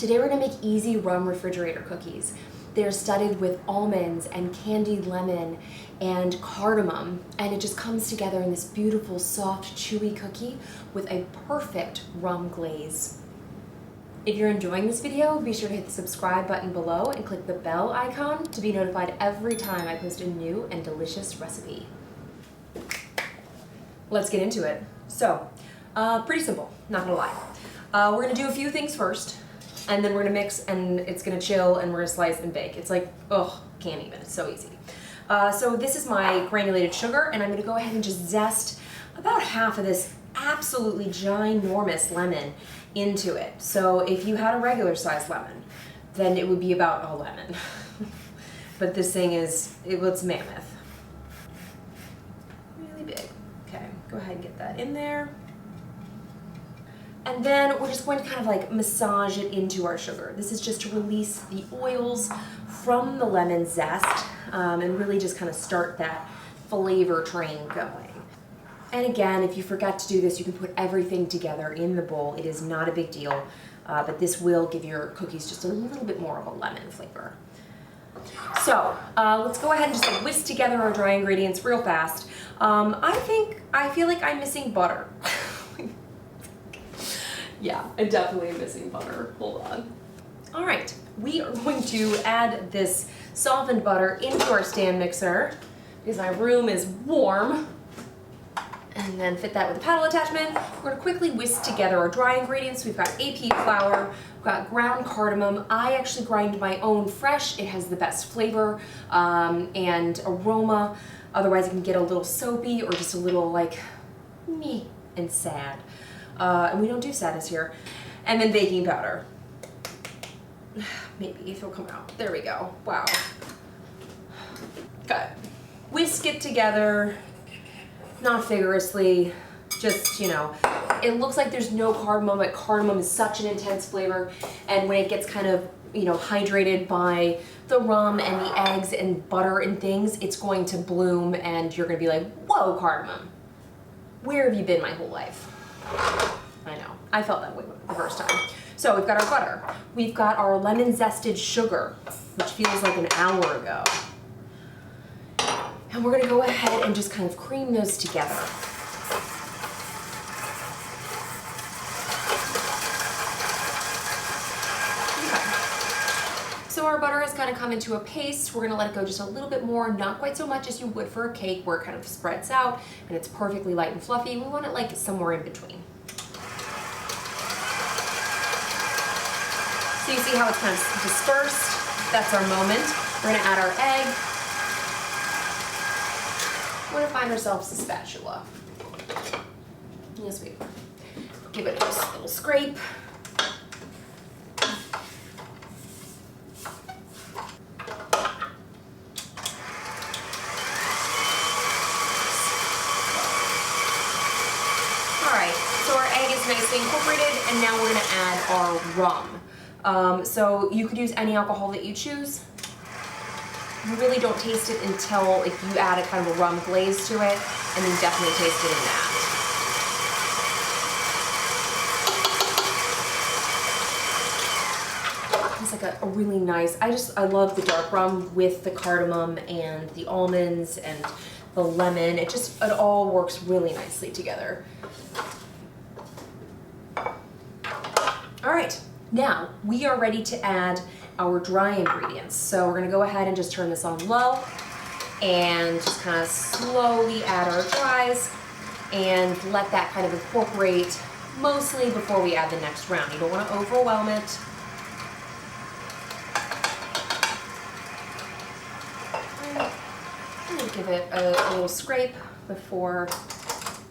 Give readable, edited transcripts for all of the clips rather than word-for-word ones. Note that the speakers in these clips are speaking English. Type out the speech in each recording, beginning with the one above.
Today we're gonna make easy rum refrigerator cookies. They're studded with almonds and candied lemon and cardamom, and it just comes together in this beautiful, soft, chewy cookie with a perfect rum glaze. If you're enjoying this video, be sure to hit the subscribe button below and click the bell icon to be notified every time I post a new and delicious recipe. Let's get into it. So, pretty simple, not gonna lie. We're gonna do a few things first, and then we're gonna mix, and it's gonna chill, and we're gonna slice and bake. It's like, ugh, can't even, it's so easy. So this is my granulated sugar, and I'm gonna go ahead and just zest about half of this absolutely ginormous lemon into it. So if you had a regular sized lemon, then it would be about a lemon. But this thing is, it's mammoth. Really big. Okay, go ahead and get that in there. And then we're just going to kind of like massage it into our sugar. This is just to release the oils from the lemon zest and really just kind of start that flavor train going. And again, if you forgot to do this, you can put everything together in the bowl. It is not a big deal, but this will give your cookies just a little bit more of a lemon flavor. So let's go ahead and just like whisk together our dry ingredients real fast. I feel like I'm missing butter. Yeah, I definitely am missing butter. Hold on. All right, we are going to add this softened butter into our stand mixer because my room is warm. And then fit that with a paddle attachment. We're gonna quickly whisk together our dry ingredients. We've got AP flour, we've got ground cardamom. I actually grind my own fresh. It has the best flavor and aroma. Otherwise it can get a little soapy or just a little like meh and sad. And we don't do sadness here. And then baking powder. Maybe if it'll come out. There we go. Wow. Okay. Whisk it together. Not vigorously, just, you know, it looks like there's no cardamom, but cardamom is such an intense flavor, and when it gets kind of, you know, hydrated by the rum and the eggs and butter and things, it's going to bloom, and you're gonna be like, whoa, cardamom, where have you been my whole life? I know, I felt that way the first time. So we've got our butter, we've got our lemon zested sugar, which feels like an hour ago. And we're gonna go ahead and just kind of cream those together. Okay. So our butter has kind of come into a paste. We're gonna let it go just a little bit more, not quite so much as you would for a cake where it kind of spreads out and it's perfectly light and fluffy. We want it like somewhere in between. So you see how it's kind of dispersed? That's our moment. We're gonna add our egg. We're gonna find ourselves a spatula. Yes, we are. Give it just a little scrape. All right, so our egg is nicely incorporated, and now we're gonna add our rum. So you could use any alcohol that you choose. You really don't taste it until like you add a kind of a rum glaze to it, and then definitely taste it in that. It's like a really nice, I love the dark rum with the cardamom and the almonds and the lemon. It all works really nicely together. All right, now we are ready to add our dry ingredients. So we're gonna go ahead and just turn this on low and just kind of slowly add our dries and let that kind of incorporate mostly before we add the next round. You don't want to overwhelm it. And give it a little scrape before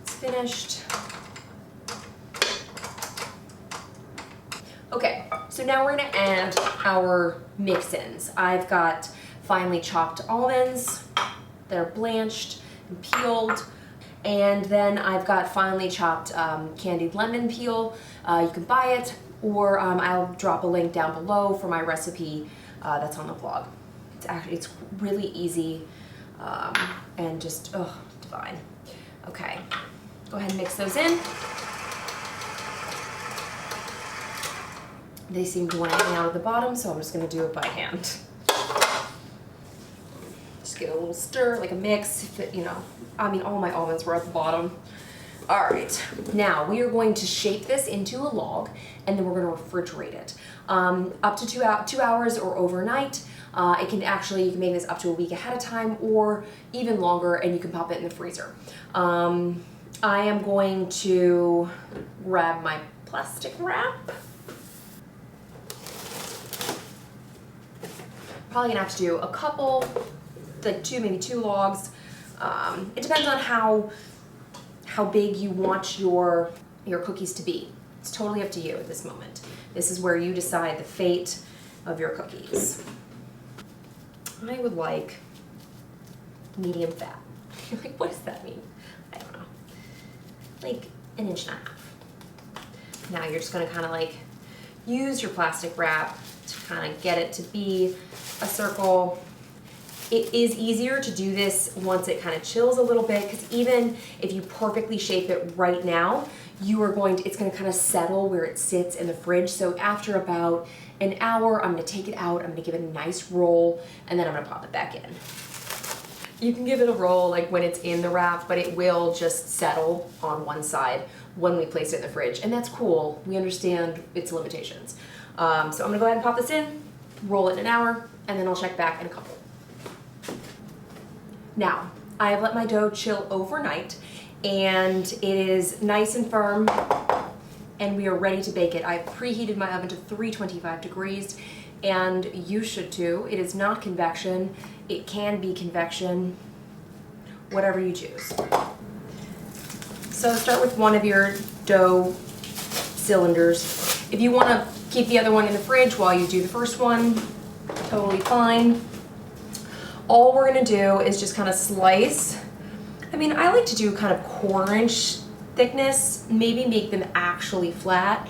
it's finished. Okay, so now we're gonna add our mix-ins. I've got finely chopped almonds that are blanched and peeled, and then I've got finely chopped candied lemon peel. You can buy it, or I'll drop a link down below for my recipe that's on the blog. It's really easy and just, oh, divine. Okay, go ahead and mix those in. They seem to want to hang out at the bottom, so I'm just going to do it by hand. Just get a little stir, like a mix, if it, you know, I mean, all my almonds were at the bottom. All right, now we are going to shape this into a log, and then we're going to refrigerate it. Up to 2 hours or overnight. You can make this up to a week ahead of time or even longer, and you can pop it in the freezer. I am going to grab my plastic wrap. Probably gonna have to do a couple, like maybe two logs. It depends on how big you want your cookies to be. It's totally up to you at this moment. This is where you decide the fate of your cookies. I would like medium fat. You're like, what does that mean? I don't know. Like 1.5 inches. Now you're just gonna kind of like use your plastic wrap to kind of get it to be a circle. It is easier to do this once it kind of chills a little bit, because even if you perfectly shape it right now, it's gonna kind of settle where it sits in the fridge. So after about an hour, I'm gonna take it out, I'm gonna give it a nice roll, and then I'm gonna pop it back in. You can give it a roll like when it's in the wrap, but it will just settle on one side when we place it in the fridge, and that's cool. We understand its limitations. So I'm gonna go ahead and pop this in, roll it in an hour, and then I'll check back in a couple. Now, I have let my dough chill overnight, and it is nice and firm, and we are ready to bake it. I've preheated my oven to 325 degrees, and you should too. It is not convection. It can be convection, whatever you choose. So start with one of your dough cylinders. If you want to keep the other one in the fridge while you do the first one, totally fine. All we're gonna do is just kind of slice. I mean, I like to do kind of 1/4 inch thickness, maybe make them actually flat,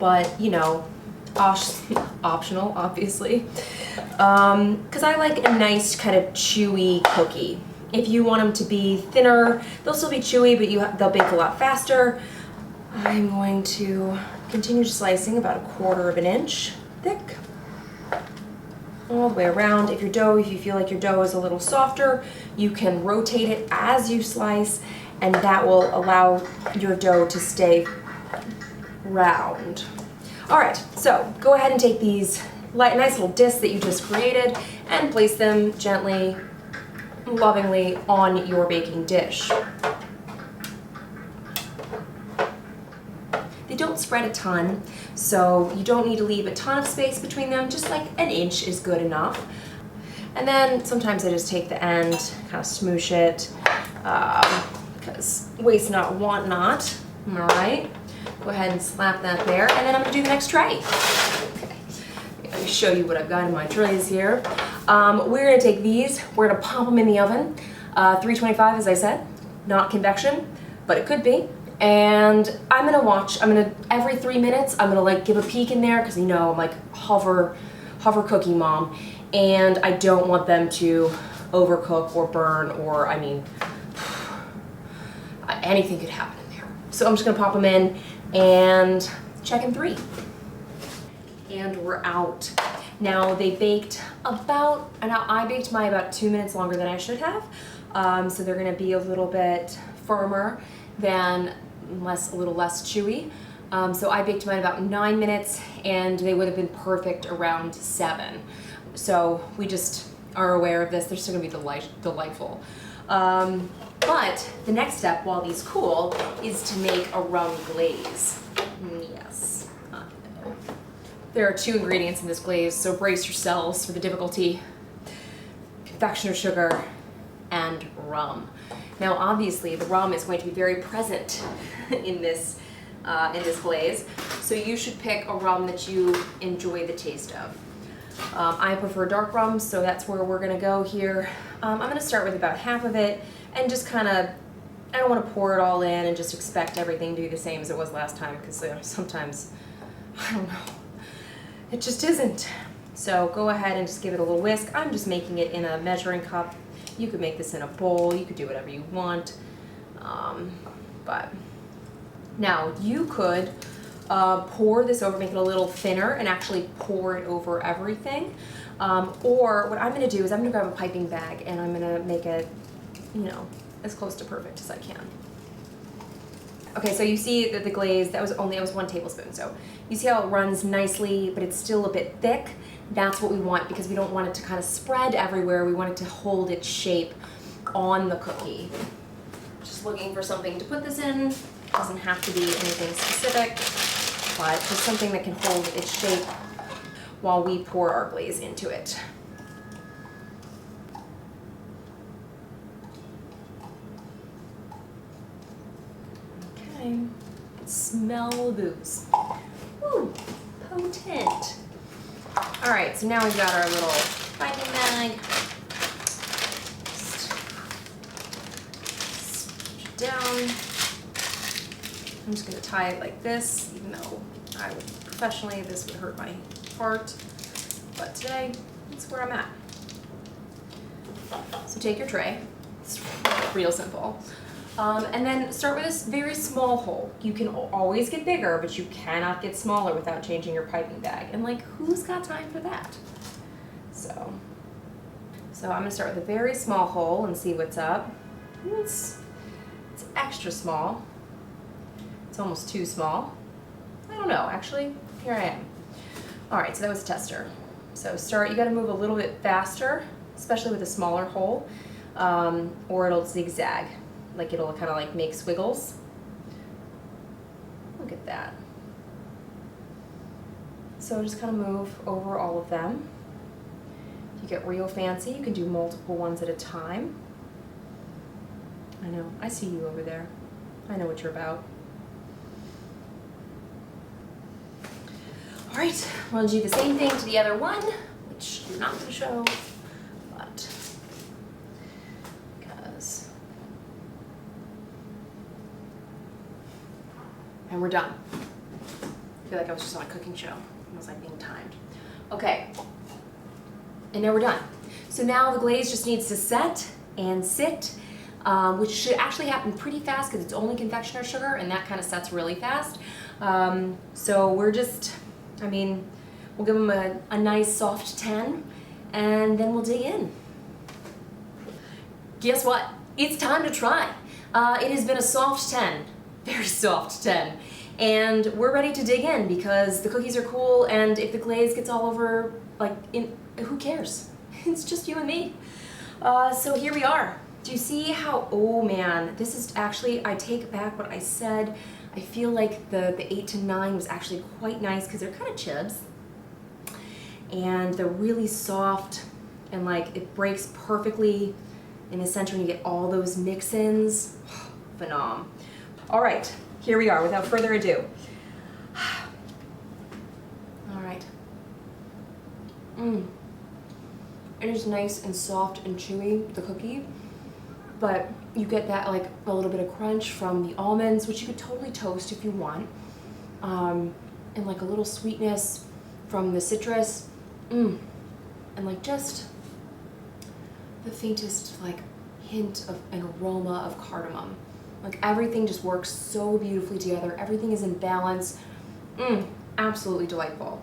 but you know, optional, obviously. Because I like a nice kind of chewy cookie. If you want them to be thinner, they'll still be chewy, but they'll bake a lot faster. I'm going to continue slicing about 1/4 inch thick. All the way around. If you feel like your dough is a little softer, you can rotate it as you slice, and that will allow your dough to stay round. All right, so go ahead and take these nice little discs that you just created and place them gently, lovingly on your baking dish. They don't spread a ton, so you don't need to leave a ton of space between them. Just like 1 inch is good enough. And then sometimes I just take the end, kind of smoosh it, because waste not, want not. All right, go ahead and slap that there, and then I'm gonna do the next tray. Okay, let me show you what I've got in my trays here. We're gonna take these, we're gonna pop them in the oven. 325, as I said, not convection, but it could be. And I'm gonna every 3 minutes, I'm gonna like give a peek in there, because you know, I'm like hover cookie mom, and I don't want them to overcook or burn, or I mean, anything could happen in there. So I'm just gonna pop them in and check in 3. And we're out. Now they baked I baked mine about 2 minutes longer than I should have. So they're gonna be a little bit firmer than a little less chewy. So I baked mine about 9 minutes, and they would have been perfect around 7. So we just are aware of this. They're still gonna be delightful. But the next step while these cool is to make a rum glaze. Yes, I know. There are 2 ingredients in this glaze, so brace yourselves for the difficulty. Confectioner sugar and rum. Now obviously the rum is going to be very present in this glaze, so you should pick a rum that you enjoy the taste of. I prefer dark rum, so that's where we're gonna go here. I'm gonna start with about half of it, and just kind of, I don't want to pour it all in and just expect everything to be the same as it was last time, because sometimes, I don't know, it just isn't. So go ahead and just give it a little whisk. I'm just making it in a measuring cup. You could make this in a bowl, you could do whatever you want. But now you could pour this over, make it a little thinner, and actually pour it over everything. Or what I'm gonna do is I'm gonna grab a piping bag and I'm gonna make it, you know, as close to perfect as I can. Okay, so you see that the glaze, that was 1 tablespoon. So you see how it runs nicely, but it's still a bit thick. That's what we want because we don't want it to kind of spread everywhere. We want it to hold its shape on the cookie. Just looking for something to put this in. Doesn't have to be anything specific, but just something that can hold its shape while we pour our glaze into it. Okay, smell the booze. Ooh, potent. All right, so now we've got our little piping bag. Scooch it down. I'm just gonna tie it like this, even though professionally this would hurt my heart, but today, that's where I'm at. So take your tray, it's real simple. And then start with this very small hole. You can always get bigger, but you cannot get smaller without changing your piping bag. And like, who's got time for that? So I'm gonna start with a very small hole and see what's up. It's extra small. It's almost too small. I don't know, actually, here I am. All right, so that was a tester. So you gotta move a little bit faster, especially with a smaller hole, or it'll zigzag. Like it'll kind of like make squiggles. Look at that. So just kind of move over all of them. If you get real fancy, you can do multiple ones at a time. I know, I see you over there. I know what you're about. All right, we'll do the same thing to the other one, which I'm not gonna show, but because. And we're done. I feel like I was just on a cooking show. It was like being timed. Okay, and now we're done. So now the glaze just needs to set and sit, which should actually happen pretty fast because it's only confectioner sugar and that kind of sets really fast. So we're just, we'll give them a nice soft 10 and then we'll dig in. Guess what? It's time to try. It has been a soft 10, very soft 10. And we're ready to dig in because the cookies are cool and if the glaze gets all over, who cares? It's just you and me. So here we are. Do you see how, oh man, this is actually, I take back what I said. I feel like the 8 to 9 was actually quite nice because they're kind of chibs. And they're really soft and like it breaks perfectly in the center and you get all those mix-ins. Phenom. All right, here we are without further ado. All right. It is nice and soft and chewy, the cookie, but you get that like a little bit of crunch from the almonds, which you could totally toast if you want, and like a little sweetness from the citrus, and like just the faintest like hint of an aroma of cardamom. Like everything just works so beautifully together. Everything is in balance. Absolutely delightful.